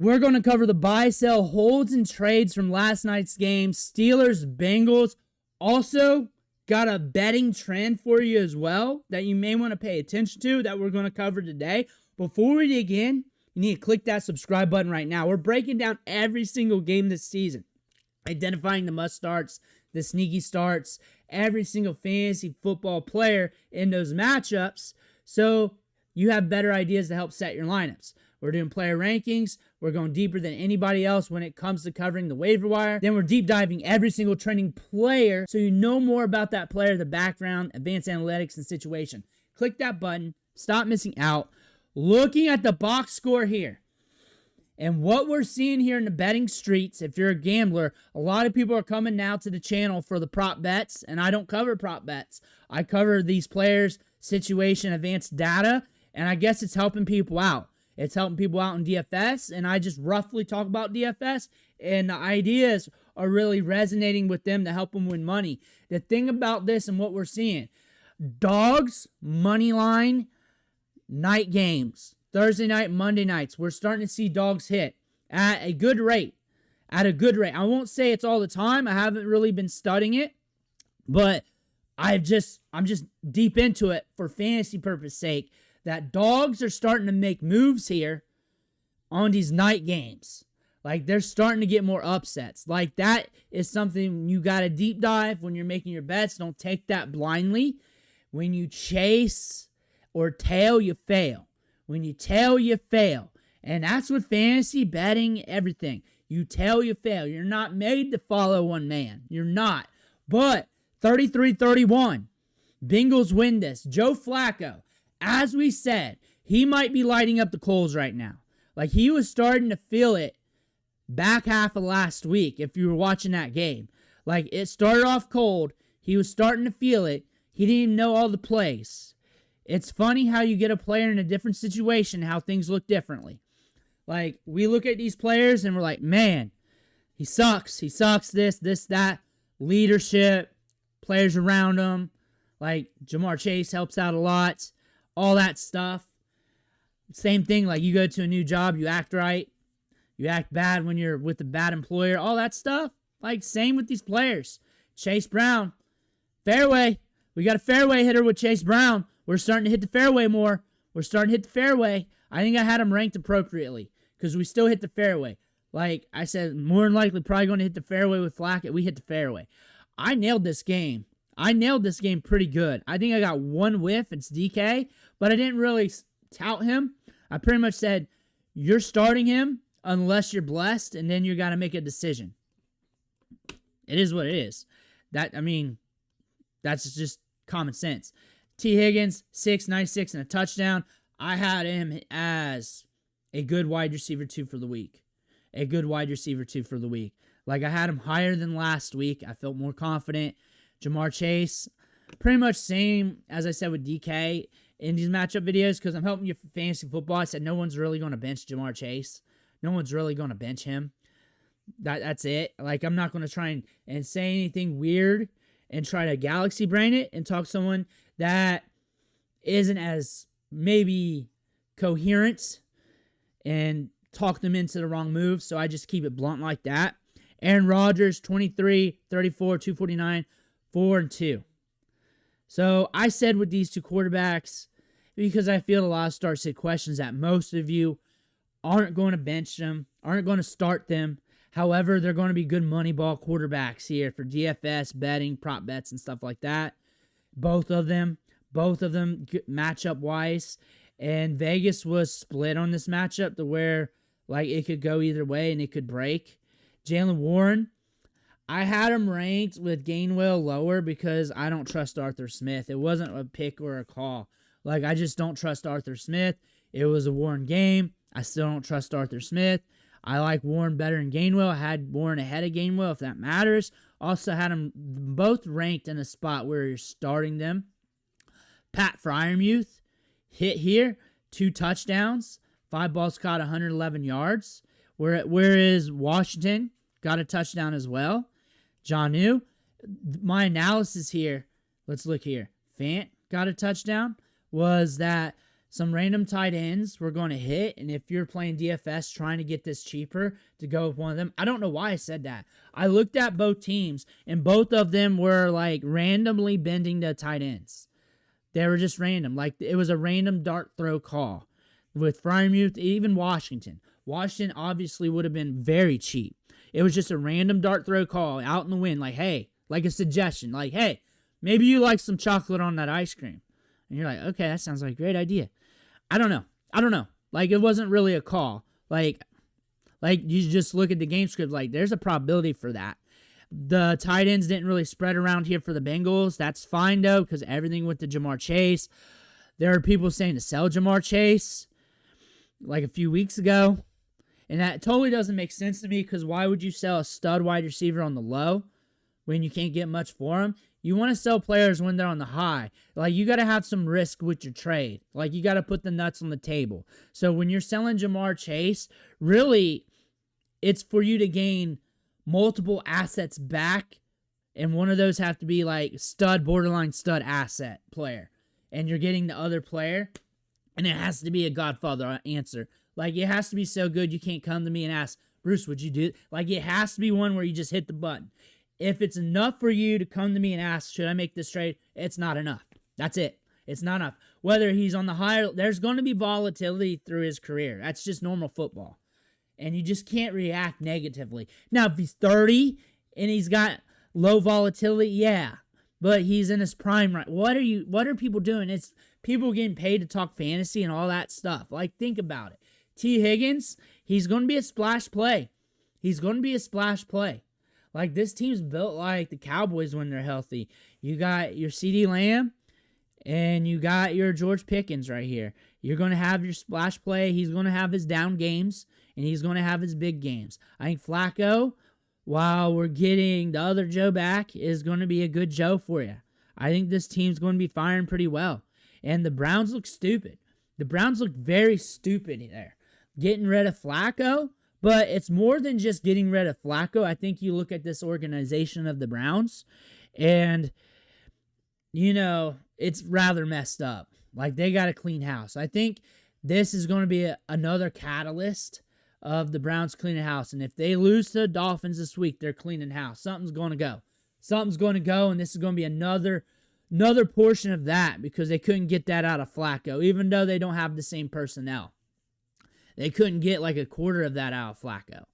We're going to cover the buy, sell, holds, and trades from last night's game. Steelers, Bengals. Also, got a betting trend for you as well that you may want to pay attention to that we're going to cover today. Before we dig in, you need to click that subscribe button right now. We're breaking down every single game this season, identifying the must starts, the sneaky starts, every single fantasy football player in those matchups, so you have better ideas to help set your lineups. We're doing player rankings. We're going deeper than anybody else when it comes to covering the waiver wire. Then we're deep diving every single trending player so you know more about that player, the background, advanced analytics, and situation. Click that button. Stop missing out. Looking at the box score here. And what we're seeing here in the betting streets, if you're a gambler, a lot of people are coming now to the channel for the prop bets, and I don't cover prop bets. I cover these players' situation, advanced data, and I guess it's helping people out. It's helping people out in DFS, and I just roughly talk about DFS, and the ideas are really resonating with them to help them win money. The thing about this and what we're seeing, dogs, money line, night games, Thursday night, Monday nights, we're starting to see dogs hit at a good rate. I won't say it's all the time. I haven't really been studying it, but I'm just deep into it for fantasy purpose sake. That dogs are starting to make moves here on these night games. Like, they're starting to get more upsets. Like, that is something you got to deep dive when you're making your bets. Don't take that blindly. When you chase or tail, you fail. When you tail, you fail. And that's with fantasy, betting, everything. You tail, you fail. You're not made to follow one man. You're not. But 33-31. Bengals win this. Joe Flacco. As we said, he might be lighting up the coals right now. Like, he was starting to feel it back half of last week if you were watching that game. Like, it started off cold. He was starting to feel it. He didn't even know all the plays. It's funny how you get a player in a different situation, how things look differently. Like, we look at these players and we're like, man, he sucks. He sucks this, that. Leadership, players around him. Like, Jamar Chase helps out a lot. All that stuff. Same thing, like, you go to a new job, you act right. You act bad when you're with a bad employer. All that stuff. Like, same with these players. Chase Brown. Fairway. We got a fairway hitter with Chase Brown. We're starting to hit the fairway more. We're starting to hit the fairway. I think I had him ranked appropriately because we still hit the fairway. Like I said, more than likely probably going to hit the fairway with Flacco. We hit the fairway. I nailed this game. Pretty good. I think I got one whiff. It's DK, but I didn't really tout him. I pretty much said, you're starting him unless you're blessed, and then you got to make a decision. It is what it is. That's just common sense. T. Higgins, 696 and a touchdown. I had him as a good wide receiver 2 for the week. Like, I had him higher than last week. I felt more confident. Jamar Chase, pretty much same as I said with DK in these matchup videos because I'm helping you for fantasy football. I said no one's really going to bench Jamar Chase. No one's really going to bench him. That's it. Like, I'm not going to try and say anything weird and try to galaxy brain it and talk to someone that isn't as maybe coherent and talk them into the wrong move. So I just keep it blunt like that. Aaron Rodgers, 23, 34, 249, 4-2. So I said with these two quarterbacks, because I feel a lot of start-sit questions that most of you aren't going to bench them, aren't going to start them. However, they're going to be good money ball quarterbacks here for DFS, betting, prop bets, and stuff like that. Both of them matchup-wise. And Vegas was split on this matchup to where, like, it could go either way and it could break. Jalen Warren, I had him ranked with Gainwell lower because I don't trust Arthur Smith. It wasn't a pick or a call. Like, I just don't trust Arthur Smith. It was a Warren game. I still don't trust Arthur Smith. I like Warren better than Gainwell. I had Warren ahead of Gainwell, if that matters. Also had them both ranked in a spot where you're starting them. Pat Freiermuth hit here, 2 touchdowns, 5 balls caught, 111 yards. Whereas Washington got a touchdown as well. Jonnu, my analysis here, let's look here. Fant got a touchdown, was that some random tight ends were going to hit, and if you're playing DFS trying to get this cheaper to go with one of them, I don't know why I said that. I looked at both teams, and both of them were like randomly bending to tight ends. They were just random. Like, it was a random dart throw call. With Freiermuth, even Washington. Washington obviously would have been very cheap. It was just a random dart throw call out in the wind. Like, hey, like a suggestion. Like, hey, maybe you like some chocolate on that ice cream. And you're like, okay, that sounds like a great idea. I don't know. Like, it wasn't really a call. Like you just look at the game script, like, there's a probability for that. The tight ends didn't really spread around here for the Bengals. That's fine, though, because everything went to Jamar Chase. There are people saying to sell Jamar Chase like a few weeks ago. And that totally doesn't make sense to me, because why would you sell a stud wide receiver on the low when you can't get much for him? You want to sell players when they're on the high. Like, you got to have some risk with your trade. Like, you got to put the nuts on the table. So when you're selling Jamar Chase, really, it's for you to gain multiple assets back, and one of those have to be like stud, borderline stud asset player, and you're getting the other player, and it has to be a Godfather answer. Like, it has to be so good you can't come to me and ask, Bruce, would you do it? Like, it has to be one where you just hit the button. If it's enough for you to come to me and ask, should I make this trade? It's not enough. That's it. It's not enough. Whether he's on the higher, there's going to be volatility through his career. That's just normal football. And you just can't react negatively. Now, if he's 30 and he's got low volatility, yeah. But he's in his prime right. What are people doing? It's people getting paid to talk fantasy and all that stuff. Like, think about it. T. Higgins, he's going to be a splash play. He's going to be a splash play. Like, this team's built like the Cowboys when they're healthy. You got your CeeDee Lamb and you got your George Pickens right here. You're going to have your splash play. He's going to have his down games, and he's going to have his big games. I think Flacco, while we're getting the other Joe back, is going to be a good Joe for you. I think this team's going to be firing pretty well. And the Browns look stupid. The Browns look very stupid there. Getting rid of Flacco, but it's more than just getting rid of Flacco. I think you look at this organization of the Browns, and, you know, it's rather messed up. Like, they got a clean house. I think this is going to be another catalyst of the Browns cleaning house. And if they lose to the Dolphins this week, they're cleaning house. Something's going to go. Something's going to go, and this is going to be another portion of that, because they couldn't get that out of Flacco, even though they don't have the same personnel. They couldn't get like a quarter of that out of Flacco.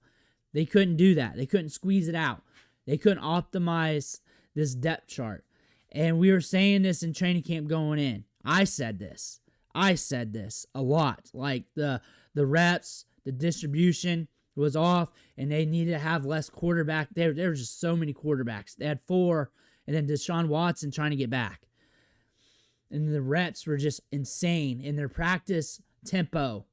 They couldn't do that. They couldn't squeeze it out. They couldn't optimize this depth chart. And we were saying this in training camp going in. I said this a lot. Like, the reps, the distribution was off, and they needed to have less quarterback. There were just so many quarterbacks. They had 4, and then Deshaun Watson trying to get back. And the reps were just insane in their practice tempo.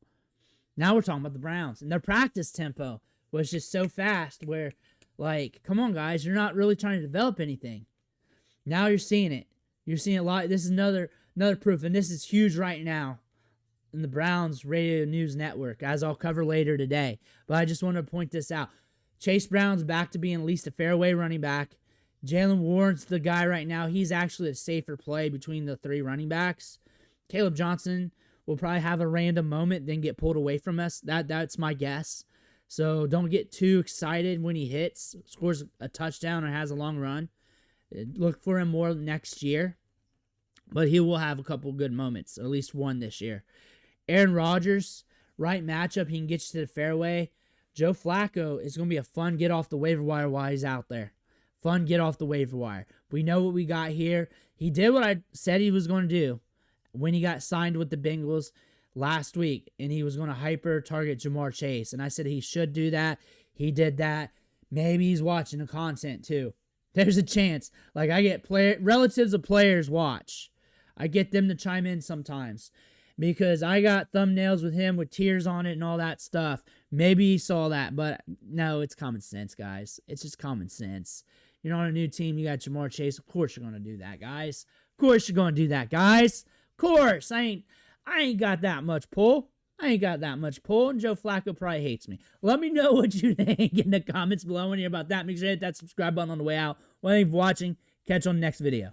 Now we're talking about the Browns, and their practice tempo was just so fast where, like, come on, guys, you're not really trying to develop anything. Now you're seeing it. You're seeing a lot. This is another proof, and this is huge right now in the Browns Radio News Network, as I'll cover later today. But I just want to point this out. Chase Brown's back to being at least a fairway running back. Jalen Warren's the guy right now. He's actually a safer play between the 3 running backs. Caleb Johnson will probably have a random moment, then get pulled away from us. That's my guess. So don't get too excited when he hits, scores a touchdown, or has a long run. Look for him more next year. But he will have a couple good moments, at least one this year. Aaron Rodgers, right matchup, he can get you to the fairway. Joe Flacco is going to be a fun get off the waiver wire while he's out there. Fun get off the waiver wire. We know what we got here. He did what I said he was going to do when he got signed with the Bengals last week, and he was going to hyper target Jamar Chase. And I said he should do that. He did that. Maybe he's watching the content too. There's a chance. Like, I get relatives of players watch. I get them to chime in sometimes, because I got thumbnails with him with tears on it and all that stuff. Maybe he saw that, but no, it's common sense, guys. It's just common sense. You're on a new team. You got Jamar Chase. Of course you're going to do that, guys. Of course you're going to do that, guys. Of course. I ain't got that much pull. And Joe Flacco probably hates me. Let me know what you think in the comments below when you hear about that. Make sure to hit that subscribe button on the way out. Well, thank you for watching. Catch you on the next video.